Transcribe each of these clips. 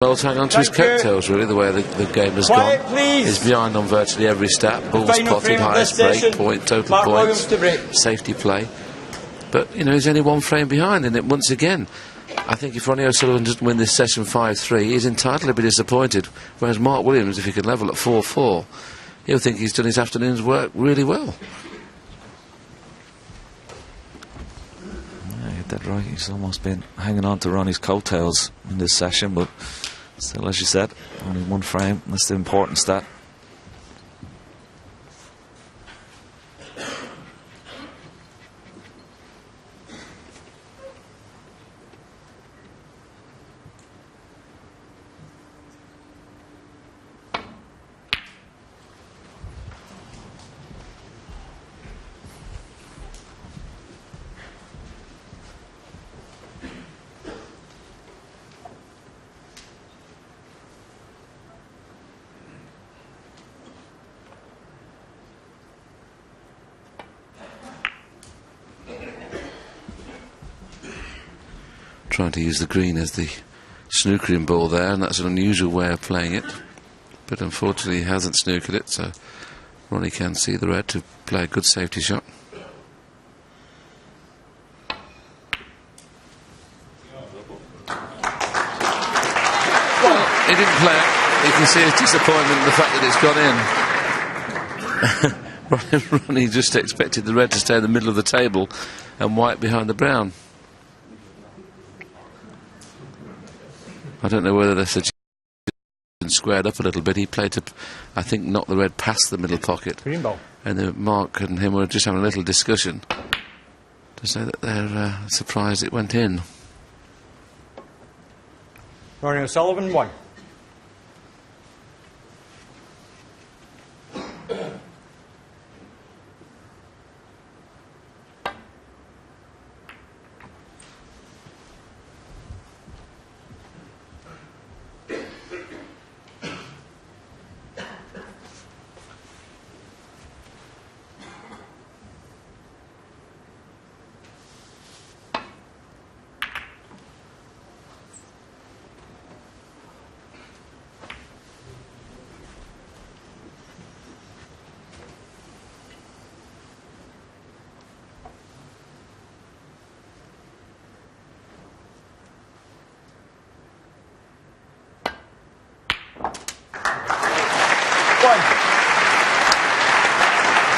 Well, to hang on to his coattails, really, the way the game has gone. He's behind on virtually every stat. Balls spotted, highest break point, total points, safety play. But, you know, he's only one frame behind, and once again, I think if Ronnie O'Sullivan doesn't win this session 5-3, he's entitled to be disappointed. Whereas Mark Williams, if he can level at 4-4, he'll think he's done his afternoon's work really well. Yeah, you get that right. He's almost been hanging on to Ronnie's coattails in this session, but still, as you said, only one frame. That's the important stat. Trying to use the green as the snookering ball there, and that's an unusual way of playing it. But unfortunately, he hasn't snookered it, so Ronnie can see the red to play a good safety shot. Well, he didn't play it. You can see his disappointment in the fact that it's gone in. Ronnie just expected the red to stay in the middle of the table and white behind the brown. I don't know whether they're squared up a little bit. He played to, I think, knock the red past the middle pocket. Green ball. And Mark and him were just having a little discussion to say that they're surprised it went in. Ronnie O'Sullivan, 1.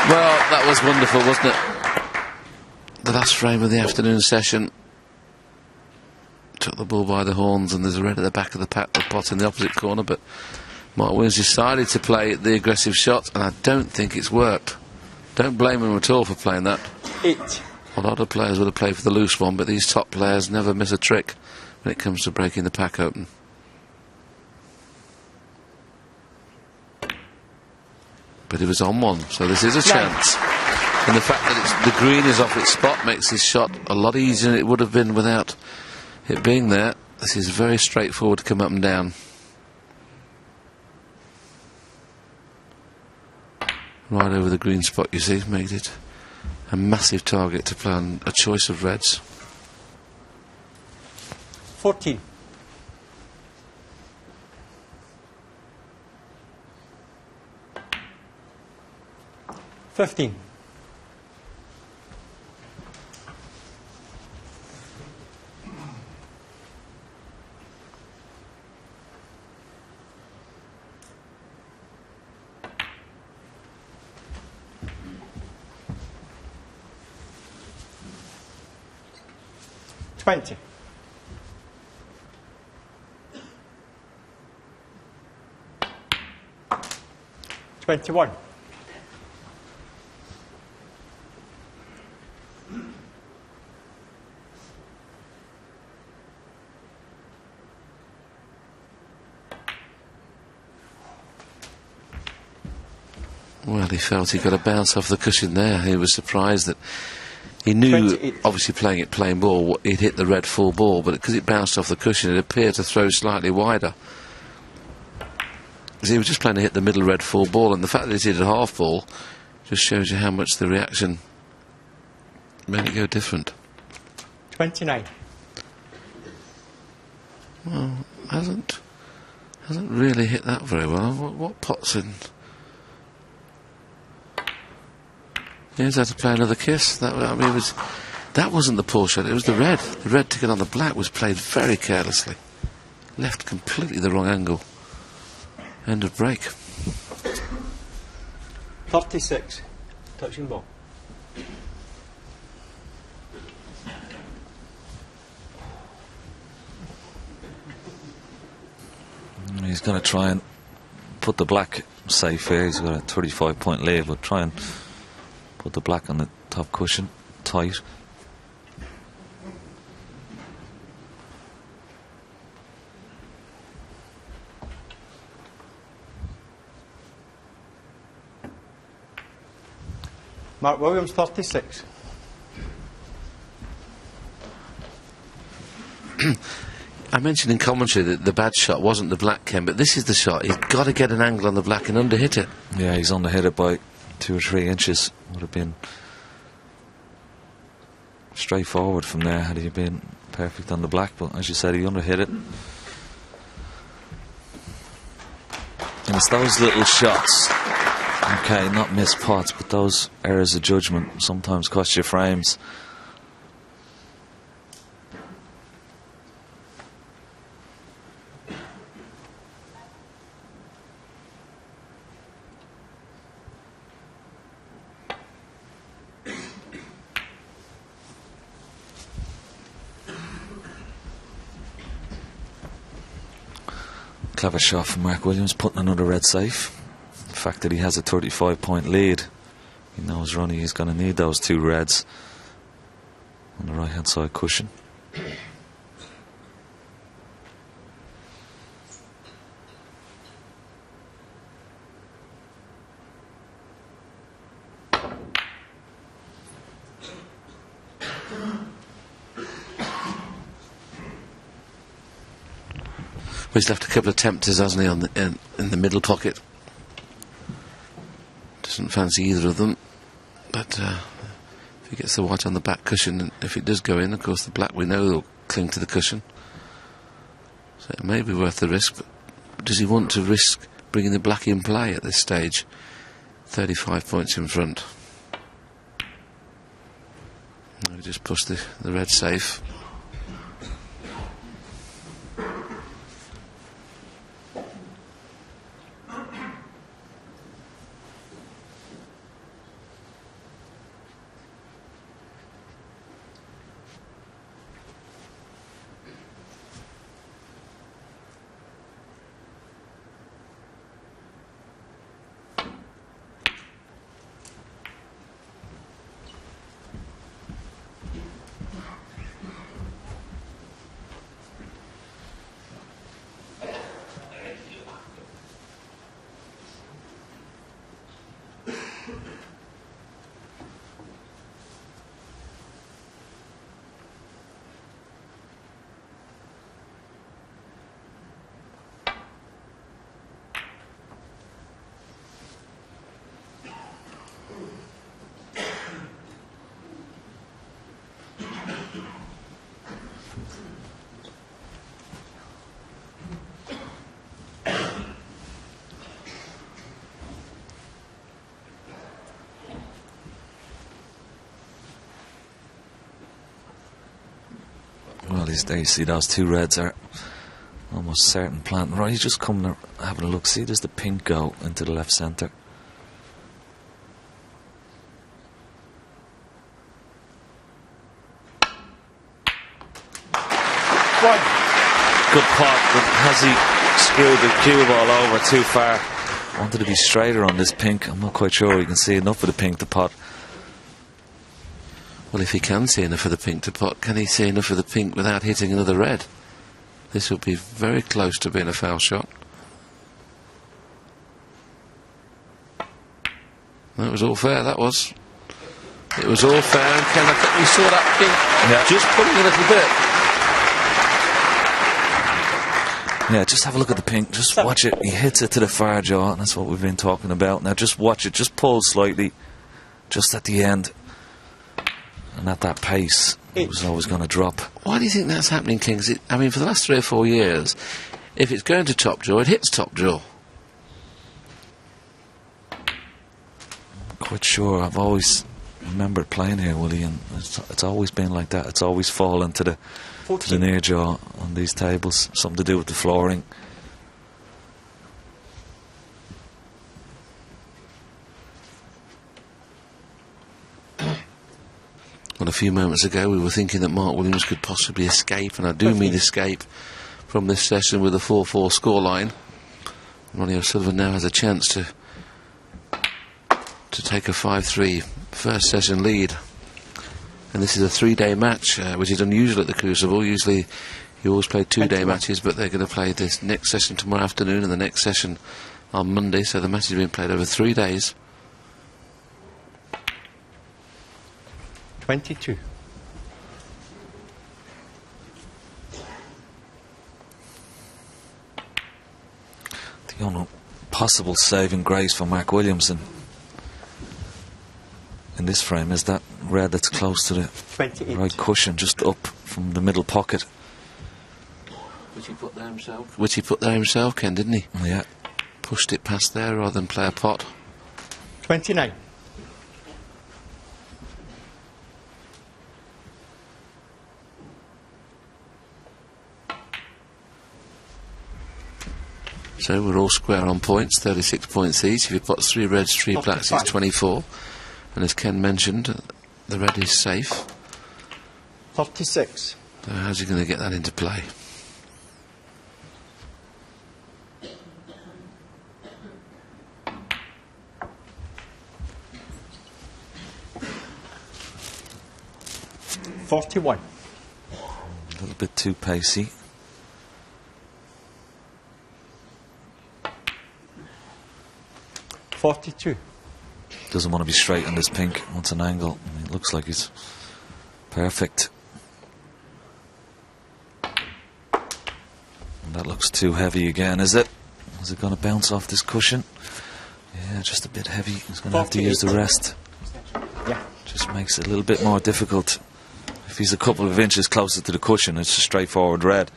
Well, that was wonderful, wasn't it? The last frame of the afternoon session. Took the ball by the horns, and there's a red at the back of the pot in the opposite corner, but Mark Williams decided to play the aggressive shot, and I don't think it's worked. Don't blame him at all for playing that. 8. A lot of players would have played for the loose one, but these top players never miss a trick when it comes to breaking the pack open. But he was on one, so this is a chance. And the fact that the green is off its spot makes his shot a lot easier than it would have been without it being there. This is very straightforward to come up and down. Right over the green spot, you see, made it a massive target to play on a choice of reds. 14. 15. 20. 21. Well, he felt he got a bounce off the cushion there. He was surprised that he knew, 28. obviously playing it plain ball, he'd hit the red full ball, but because it bounced off the cushion, it appeared to throw slightly wider. So he was just playing to hit the middle red full ball, and the fact that he hit a half ball just shows you how much the reaction made it go different. 29. Well, hasn't Hasn't really hit that very well. What pot's in? He's had to play another kiss. That wasn't the poor shot. It was the red. The red ticket on the black was played very carelessly. Left completely the wrong angle. End of break. 36. Touching ball. He's going to try and put the black safe here. He's got a 35-point lead, but try and put the black on the top cushion tight. Mark Williams, 36. I mentioned in commentary that the bad shot wasn't the black, Ken, but this is the shot. He's got to get an angle on the black and underhit it. Yeah, he's underhit it by 2 or 3 inches. Would have been straightforward from there had he been perfect on the black, but as you said, he underhit it. And it's those little shots, okay, not missed pots, but those errors of judgment sometimes cost you frames. Clever shot from Mark Williams, putting another red safe. The fact that he has a 35-point lead, he knows Ronnie is going to need those 2 reds on the right-hand side cushion. Well, he's left a couple of tempters, hasn't he, on in the middle pocket. Doesn't fancy either of them, but if he gets the white on the back cushion, and if it does go in, of course the black we know will cling to the cushion. So it may be worth the risk, but does he want to risk bringing the black in play at this stage? 35 points in front. We just push the red safe. Well, there you see those 2 reds are almost certain planting. Right, he's just coming, having a look. See, there's the pink go into the left centre. Good pot, but has he screwed the cue ball over too far? Wanted to be straighter on this pink. I'm not quite sure you can see enough of the pink to pot. Well, if he can see enough of the pink to pot, can he see enough of the pink without hitting another red? This would be very close to being a foul shot. That was all fair, that was. It was all fair, and Ken, I think we saw that pink just pulling a little bit. Yeah, just have a look at the pink. Just watch it. He hits it to the far jaw, and that's what we've been talking about. Now just watch it. Just pull slightly, just at the end. And at that pace, it was always going to drop. Why do you think that's happening, King? I mean, for the last 3 or 4 years, if it's going to top draw, it hits top draw. Quite sure. I've always remembered playing here, Willie, and it's always been like that. It's always fallen to the near jaw on these tables. Something to do with the flooring. Well, a few moments ago we were thinking that Mark Williams could possibly escape, and I do mean escape, from this session with a 4-4 scoreline. Ronnie O'Sullivan now has a chance to take a 5-3 first session lead. And this is a 3-day match, which is unusual at the Crucible. Usually you always play 2-day matches, but they're going to play this next session tomorrow afternoon and the next session on Monday, so the match is being played over 3 days. 22. The only possible saving grace for Mark Williams in this frame is that red that's close to the 28. right cushion, just up from the middle pocket. Which he put there himself. Which he put there himself, Ken, didn't he? Yeah. Pushed it past there rather than play a pot. 29. So we're all square on points, 36 points each. If he puts 3 reds, 3 blacks, it's 24. And as Ken mentioned, the red is safe. 36. So how's he going to get that into play? $41. A little bit too pacey. $42. Doesn't want to be straight on this pink. Wants an angle. I mean, it looks like he's perfect. And that looks too heavy again, is it? Is it going to bounce off this cushion? Yeah, just a bit heavy. He's going to have to use the rest. Yeah. Just makes it a little bit more difficult. If he's a couple of inches closer to the cushion, it's a straightforward red.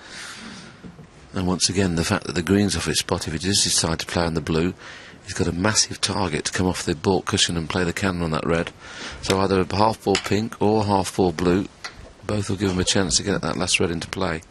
And once again, the fact that the green's off its spot, if he does decide to play on the blue, he's got a massive target to come off the baulk cushion and play the cannon on that red. So either a half ball pink or half ball blue, both will give him a chance to get that last red into play.